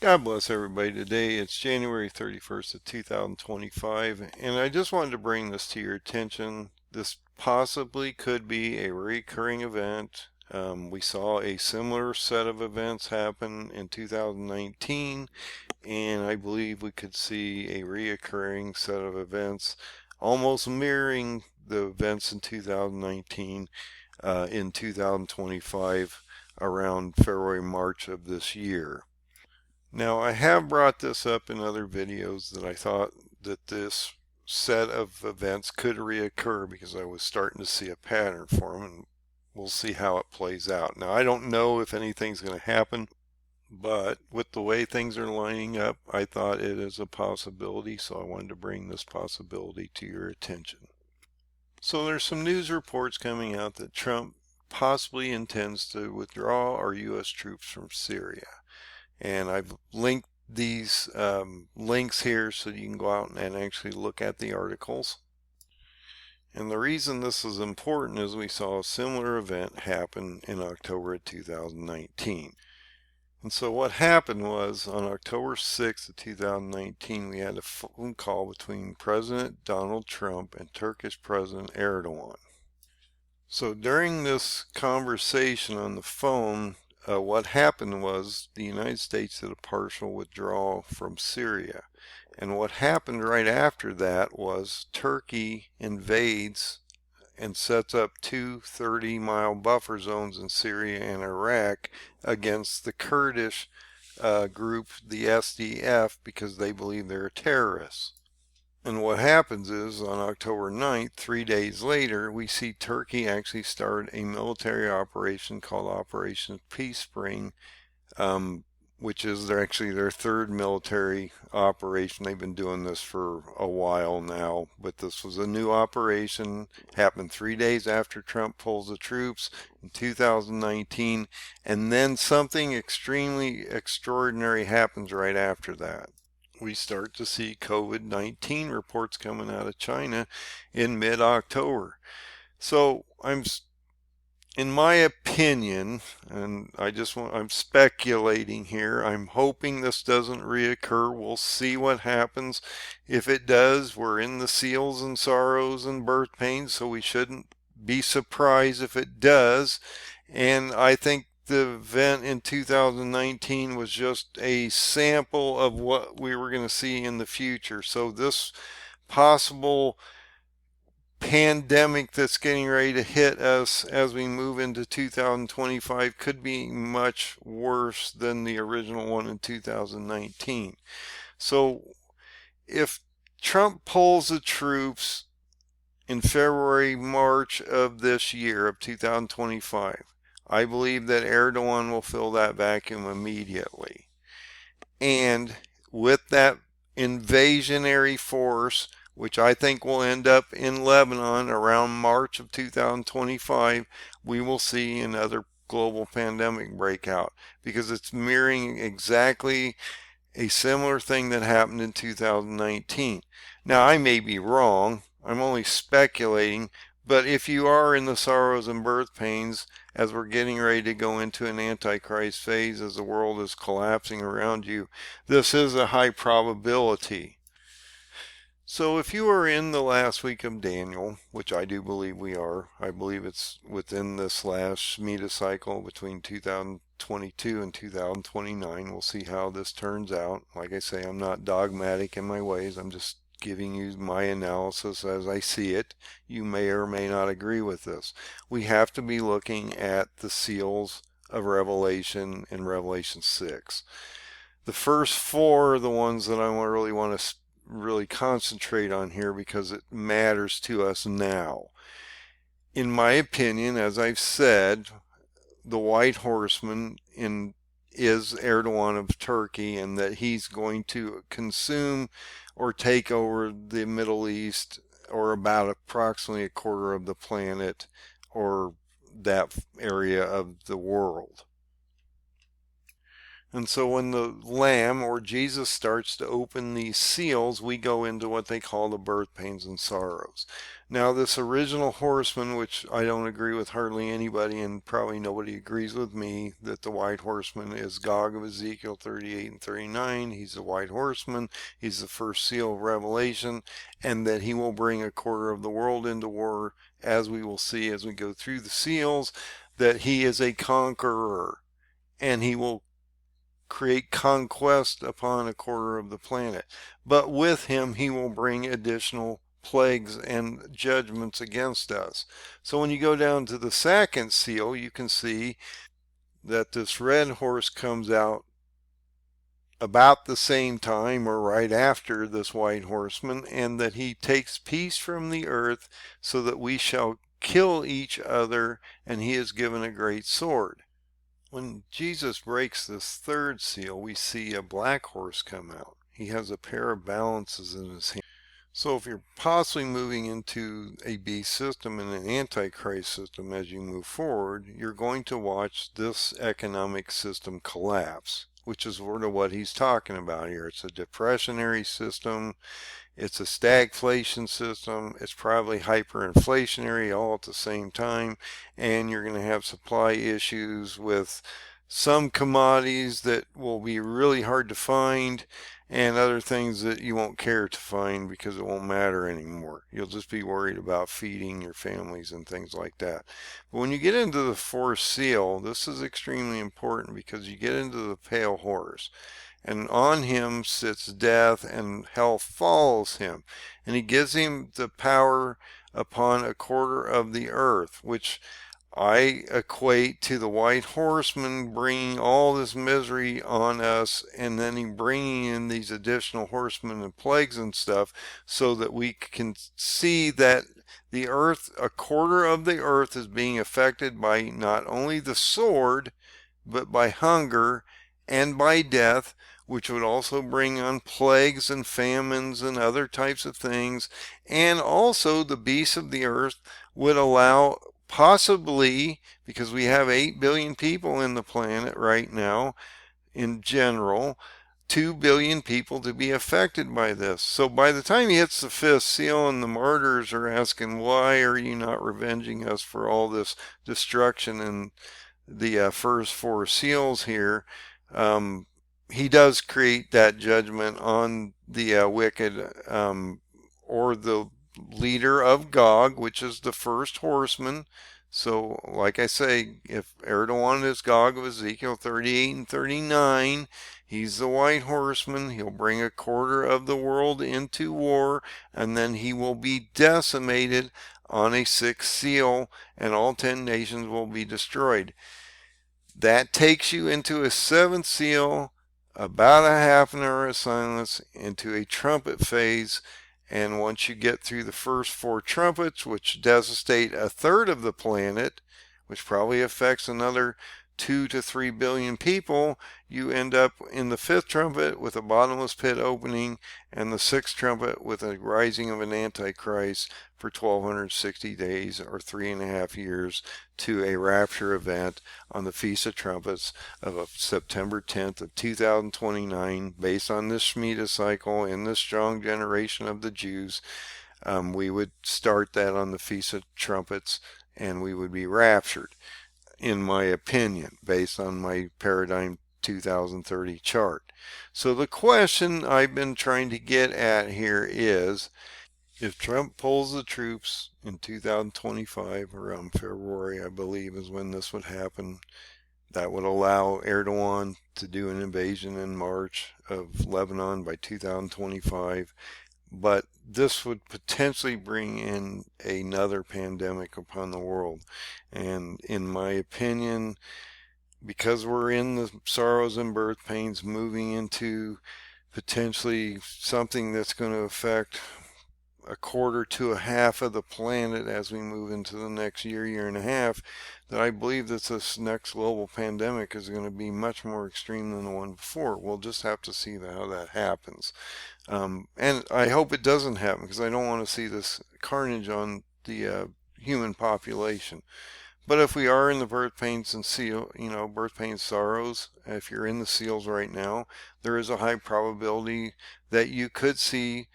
God bless everybody. Today it's January 31st of 2025, and I just wanted to bring this to your attention. This possibly could be a recurring event. We saw a similar set of events happen in 2019, and I believe we could see a reoccurring set of events almost mirroring the events in 2019 in 2025 around February, March of this year. Now, I have brought this up in other videos that I thought that this set of events could reoccur because I was starting to see a pattern for them, and we'll see how it plays out. Now, I don't know if anything's going to happen, but with the way things are lining up, I thought it is a possibility, so I wanted to bring this possibility to your attention. So there's some news reports coming out that Trump possibly intends to withdraw our U.S. troops from Syria. And I've linked these links here so you can go out and actually look at the articles. And the reason this is important is we saw a similar event happen in October of 2019. And so what happened was on October 6th of 2019, we had a phone call between President Donald Trump and Turkish President Erdoğan. So during this conversation on the phone, what happened was the United States did a partial withdrawal from Syria. And what happened right after that was Turkey invades and sets up two 30-mile buffer zones in Syria and Iraq against the Kurdish group, the SDF, because they believe they're terrorists. And what happens is on October 9th, 3 days later, we see Turkey actually start a military operation called Operation Peace Spring, which is actually their third military operation. They've been doing this for a while now, but this was a new operation, happened 3 days after Trump pulls the troops in 2019, and then something extremely extraordinary happens right after that. We start to see COVID-19 reports coming out of China in mid-October. So in my opinion, and I'm speculating here, I'm hoping this doesn't reoccur. We'll see what happens. If it does, we're in the seals and sorrows and birth pains, so we shouldn't be surprised if it does. And I think the event in 2019 was just a sample of what we were going to see in the future. So this possible pandemic that's getting ready to hit us as we move into 2025 could be much worse than the original one in 2019. So if Trump pulls the troops in February, March of this year of 2025, I believe that Erdoğan will fill that vacuum immediately. And with that invasionary force, which I think will end up in Lebanon around March of 2025, we will see another global pandemic breakout because it's mirroring exactly a similar thing that happened in 2019. Now, I may be wrong. I'm only speculating. But if you are in the sorrows and birth pains as we're getting ready to go into an antichrist phase as the world is collapsing around you, this is a high probability. So if you are in the last week of Daniel, which I do believe we are, I believe it's within this last Shemitah cycle between 2022 and 2029. We'll see how this turns out. Like I say, I'm not dogmatic in my ways. I'm just giving you my analysis as I see it. You may or may not agree with this. We have to be looking at the seals of Revelation in Revelation 6. The first four are the ones that I really want to really concentrate on here because it matters to us now. In my opinion, as I've said, the white horseman is Erdoğan of Turkey, and that he's going to consume or take over the Middle East, or about approximately a quarter of the planet, or that area of the world. And so when the Lamb or Jesus starts to open these seals, we go into what they call the birth pains and sorrows. Now, this original horseman, which I don't agree with hardly anybody, and probably nobody agrees with me, that the white horseman is Gog of Ezekiel 38 and 39. He's the white horseman. He's the first seal of Revelation, and that he will bring a quarter of the world into war, as we will see as we go through the seals, that he is a conqueror, and he will create conquest upon a quarter of the planet. But with him, he will bring additional plagues and judgments against us. So when you go down to the second seal, you can see that this red horse comes out about the same time or right after this white horseman, and that he takes peace from the earth so that we shall kill each other, and he is given a great sword. When Jesus breaks this third seal, we see a black horse come out. He has a pair of balances in his hand. So if you're possibly moving into a beast system and an antichrist system as you move forward, you're going to watch this economic system collapse, which is sort of what he's talking about here. It's a depressionary system. It's a stagflation system. It's probably hyperinflationary all at the same time, and you're going to have supply issues with some commodities that will be really hard to find, and other things that you won't care to find because it won't matter anymore. You'll just be worried about feeding your families and things like that. But when you get into the fourth seal, this is extremely important because you get into the pale horse. And on him sits death, and hell follows him. And he gives him the power upon a quarter of the earth, which I equate to the white horseman bringing all this misery on us, and then he bringing in these additional horsemen and plagues and stuff, so that we can see that the earth, a quarter of the earth, is being affected by not only the sword, but by hunger and by death, which would also bring on plagues and famines and other types of things. And also the beasts of the earth would allow, possibly, because we have 8 billion people in the planet right now in general, 2 billion people to be affected by this. So by the time he hits the fifth seal and the martyrs are asking, why are you not revenging us for all this destruction in the first 4 seals here, he does create that judgment on the wicked, or the leader of Gog, which is the first horseman. So like I say, if Erdoğan is Gog of Ezekiel 38 and 39, he's the white horseman. He'll bring a quarter of the world into war, and then he will be decimated on a 6th seal, and all 10 nations will be destroyed. That takes you into a 7th seal, about a half an hour of silence, into a trumpet phase. And once you get through the first 4 trumpets, which devastate a third of the planet, which probably affects another 2 to 3 billion people, you end up in the 5th trumpet with a bottomless pit opening, and the 6th trumpet with a rising of an antichrist for 1260 days or 3.5 years, to a rapture event on the Feast of Trumpets of September 10th of 2029, based on this Shemitah cycle in this strong generation of the Jews. We would start that on the Feast of Trumpets, and we would be raptured, in my opinion, based on my Paradigm 2030 chart. So the question I've been trying to get at here is, if Trump pulls the troops in 2025, around February, I believe, is when this would happen, that would allow Erdoğan to do an invasion in March of Lebanon by 2025. But this would potentially bring in another pandemic upon the world. And in my opinion, because we're in the sorrows and birth pains, moving into potentially something that's going to affect a quarter to a half of the planet as we move into the next year and a half, that I believe that this next global pandemic is going to be much more extreme than the one before. We'll just have to see how that happens. And I hope it doesn't happen, because I don't want to see this carnage on the human population. But if we are in the birth pains and birth pains sorrows, if you're in the seals right now, there is a high probability that you could see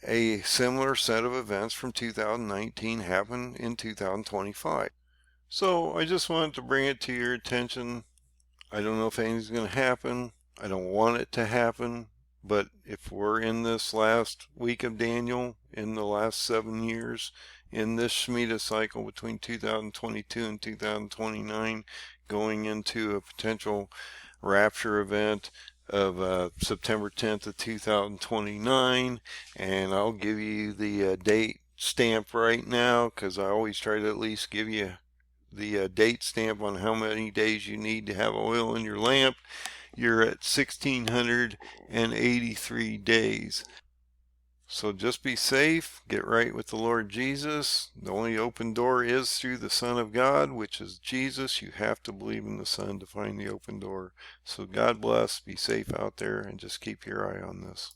a similar set of events from 2019 happen in 2025. So I just wanted to bring it to your attention. I don't know if anything's going to happen. I don't want it to happen. But if we're in this last week of Daniel, in the last 7 years, in this Shemitah cycle between 2022 and 2029, going into a potential rapture event of September 10th of 2029, and I'll give you the date stamp right now, because I always try to at least give you the date stamp on how many days you need to have oil in your lamp. You're at 1683 days. So just be safe, get right with the Lord Jesus. The only open door is through the Son of God, which is Jesus. You have to believe in the Son to find the open door. So God bless, be safe out there, and just keep your eye on this.